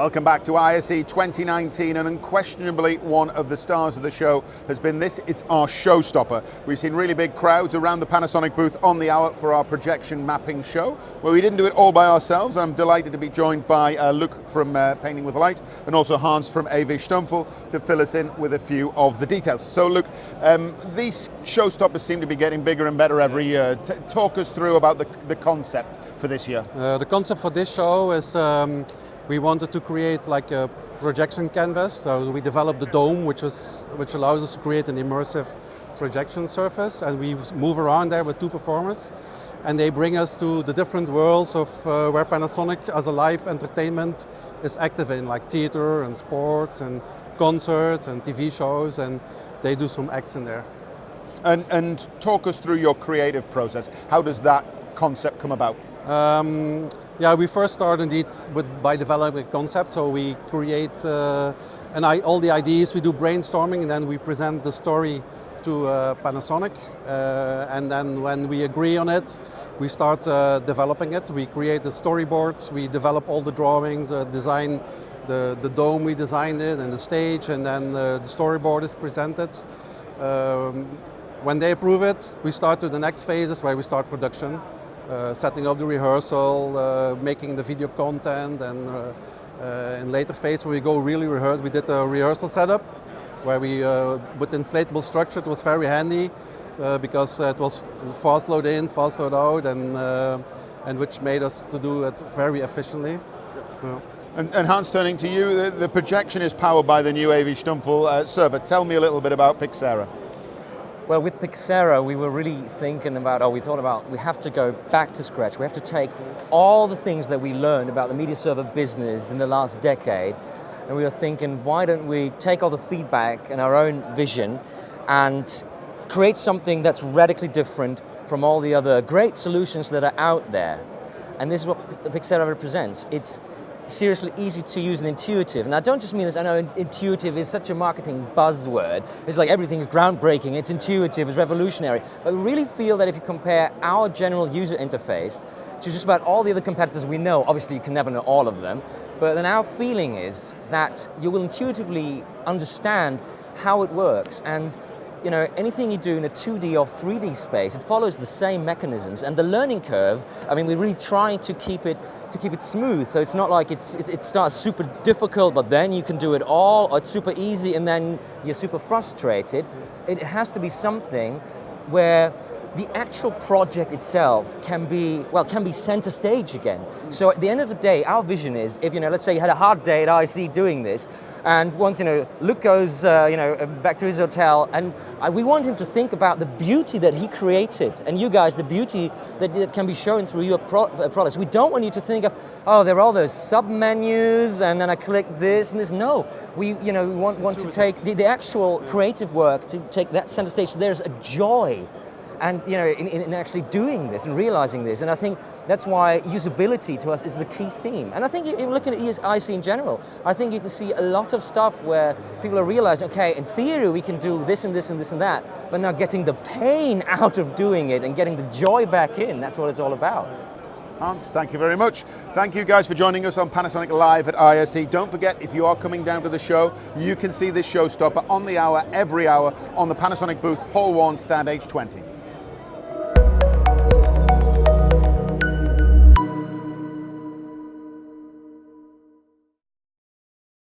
Welcome back to ISE 2019, and unquestionably one of the stars of the show has been this. It's our showstopper. We've seen really big crowds around the Panasonic booth on the hour for our projection mapping show. Well, we didn't do it all by ourselves. I'm delighted to be joined by Luc from Painting with Light and also Hans from AV Stumpfl to fill us in with a few of the details. So Luc, these showstoppers seem to be getting bigger and better every year. Talk us through about the concept for this year. The concept for this show is we wanted to create like a projection canvas. So we developed the dome, which allows us to create an immersive projection surface, and we move around there with two performers, and they bring us to the different worlds of where Panasonic as a live entertainment is active in, like theater and sports and concerts and TV shows, and they do some acts in there. And talk us through your creative process. How does that concept come about? Yeah, we first start indeed by developing a concept. So we create all the ideas, we do brainstorming, and then we present the story to Panasonic. And then when we agree on it, we start developing it. We create the storyboards, we develop all the drawings, design the dome, we designed it, and the stage, and then the storyboard is presented. When they approve it, we start to the next phases where we start production. Setting up the rehearsal, making the video content, and in later phase when we go really rehearse, we did a rehearsal setup where we, with inflatable structure, it was very handy because it was fast load in, fast load out, and which made us to do it very efficiently. Sure. And Hans, turning to you, the projection is powered by the new AV Stumpfl server. Tell me a little bit about Pixera. Well, with Pixera, we were really thinking about, we have to go back to scratch. We have to take all the things that we learned about the media server business in the last decade, and we were thinking, why don't we take all the feedback and our own vision and create something that's radically different from all the other great solutions that are out there. And this is what Pixera represents. It's seriously easy to use and intuitive. And I don't just mean this, I know intuitive is such a marketing buzzword. It's like everything's groundbreaking, it's intuitive, it's revolutionary. But we really feel that if you compare our general user interface to just about all the other competitors we know, obviously you can never know all of them, but then our feeling is that you will intuitively understand how it works. And you know, anything you do in a 2D or 3D space, it follows the same mechanisms, and the learning curve, I mean, we're really trying to keep it smooth, so it's not like it starts super difficult, but then you can do it all, or it's super easy and then you're super frustrated. It has to be something where the actual project itself can be center stage again. So at the end of the day, our vision is, if let's say you had a hard day at ISE doing this, and once Luc goes back to his hotel, and we want him to think about the beauty that he created, and you guys, the beauty that can be shown through your products. We don't want you to think of, oh, there are all those sub-menus, and then I click this and this. No, we want to take the actual creative work, to take that center stage. So there's a joy, and in actually doing this and realizing this. And I think that's why usability to us is the key theme. And I think in looking at ISE in general, I think you can see a lot of stuff where people are realizing, okay, in theory we can do this and this and this and that, but now getting the pain out of doing it and getting the joy back in, that's what it's all about. Hans, thank you very much. Thank you guys for joining us on Panasonic Live at ISE. Don't forget, if you are coming down to the show, you can see this showstopper on the hour, every hour, on the Panasonic booth, Hall 1, stand H20.